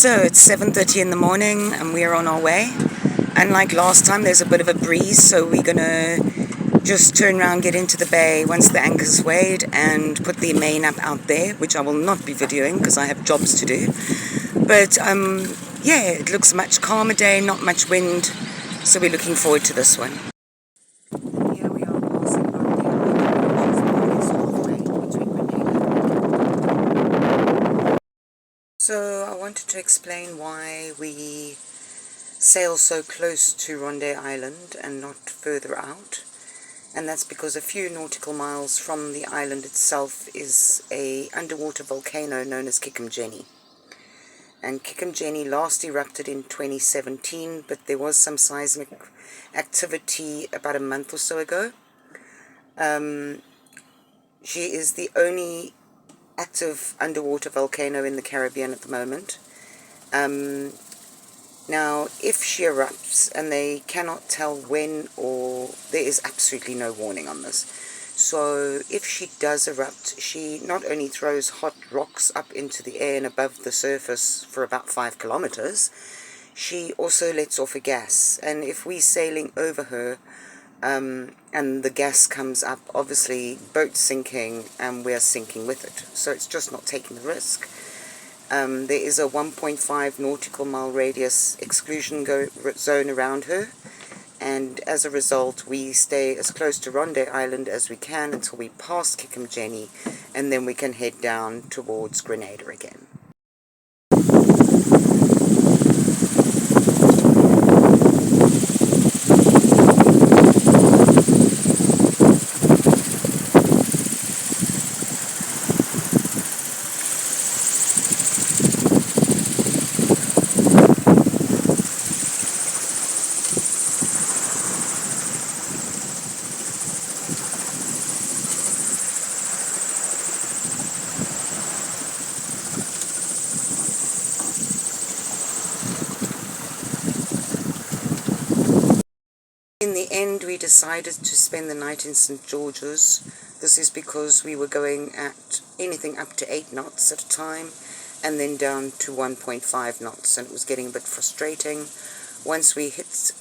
So it's 7:30 in the morning and we're on our way. Unlike last time, there's a bit of a breeze, so we're gonna just turn around, get into the bay once the anchor's weighed, and put the main up out there, which I will not be videoing because I have jobs to do. But yeah, it looks a much calmer day, not much wind, so we're looking forward to this one. Here we are passing Grenada Island, which is more or less halfway between Grenada. So I wanted to explain why we sail so close to Ronde Island and not further out. And that's because a few nautical miles from the island itself is a underwater volcano known as Kikumjeni. And Kikumjeni last erupted in 2017, but there was some seismic activity about a month or so ago. She is the only active underwater volcano in the Caribbean at the moment. Now, if she erupts, and they cannot tell when, or there is absolutely no warning on this. So if she does erupt, she not only throws hot rocks up into the air and above the surface for about 5 kilometers, she also lets off a gas. And if we're sailing over her, and the gas comes up, obviously boat's sinking and we're sinking with it. So it's just not taking the risk. There is a 1.5 nautical mile radius exclusion zone around her, and as a result we stay as close to Ronde Island as we can until we pass Kikumjeni, and then we can head down towards Grenada again. In the end, we decided to spend the night in St. George's. This is because we were going at anything up to 8 knots at a time, and then down to 1.5 knots, and it was getting a bit frustrating. Once we hit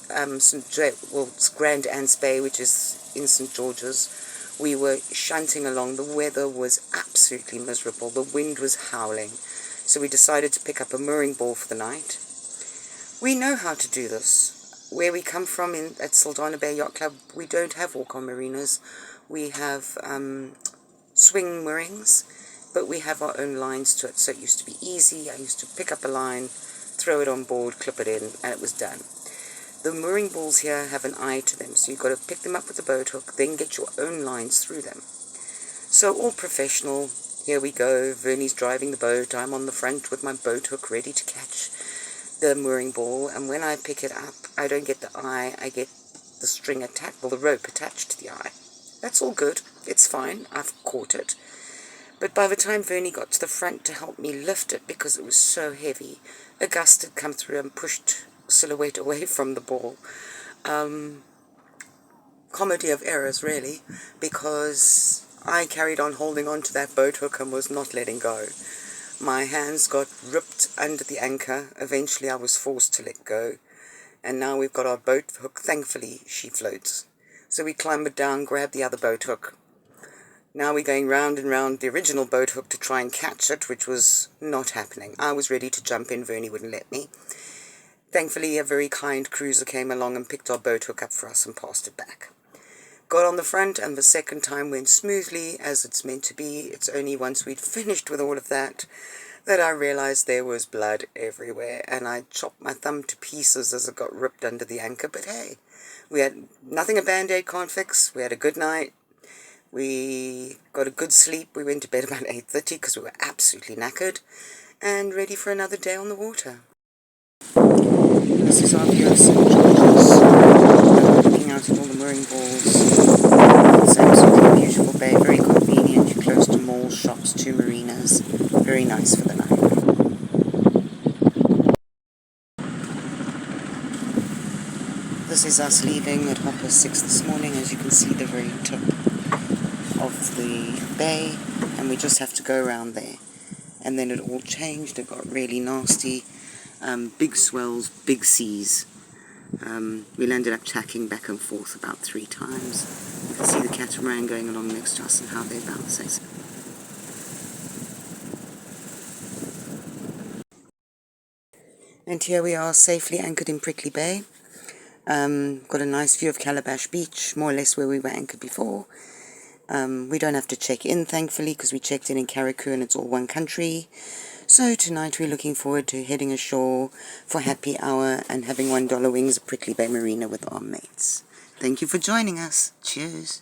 Grand Anse Bay, which is in St. George's, we were shunting along. The weather was absolutely miserable. The wind was howling. So we decided to pick up a mooring ball for the night. We know how to do this. Where we come from at Saldanha Bay Yacht Club, we don't have walk-on marinas. We have swing moorings, but we have our own lines to it, so it used to be easy. I used to pick up a line, throw it on board, clip it in, and it was done. The mooring balls here have an eye to them, so you've got to pick them up with a boat hook, then get your own lines through them. So all professional. Here we go. Vernie's driving the boat. I'm on the front with my boat hook ready to catch the mooring ball, and when I pick it up, I don't get the eye, I get the string attached, well, the rope attached to the eye. That's all good, it's fine, I've caught it. But by the time Vernie got to the front to help me lift it, because it was so heavy, a gust had come through and pushed Silhouette away from the ball. Comedy of errors, really, because I carried on holding on to that boat hook and was not letting go. My hands got ripped under the anchor. Eventually I was forced to let go. And now we've got our boat hook. Thankfully, she floats. So we clambered down, grabbed the other boat hook. Now we're going round and round the original boat hook to try and catch it, which was not happening. I was ready to jump in. Vernie wouldn't let me. Thankfully, a very kind cruiser came along and picked our boat hook up for us and passed it back. Got on the front, and the second time went smoothly, as it's meant to be. It's only once we'd finished with all of that I realized there was blood everywhere, and I chopped my thumb to pieces as it got ripped under the anchor. But hey, we had nothing a Band-Aid can't fix. We had a good night. We got a good sleep. We went to bed about 8:30 because we were absolutely knackered and ready for another day on the water. This is our view of St. George's. Looking out at all the mooring balls. It's absolutely a beautiful bay, very convenient. You're close to malls, shops, 2 marinas. Very nice for the night. This is us leaving at 6:30 this morning. As you can see, the very tip of the bay, and we just have to go around there. And then it all changed. It got really nasty. big swells, big seas. We landed up tacking back and forth about 3 times. You can see the catamaran going along next to us and how they bounce. And here we are, safely anchored in Prickly Bay. Got a nice view of Calabash Beach, more or less where we were anchored before. We don't have to check in, thankfully, because we checked in Carriacou and it's all one country. So tonight we're looking forward to heading ashore for happy hour and having $1 wings at Prickly Bay Marina with our mates. Thank you for joining us. Cheers.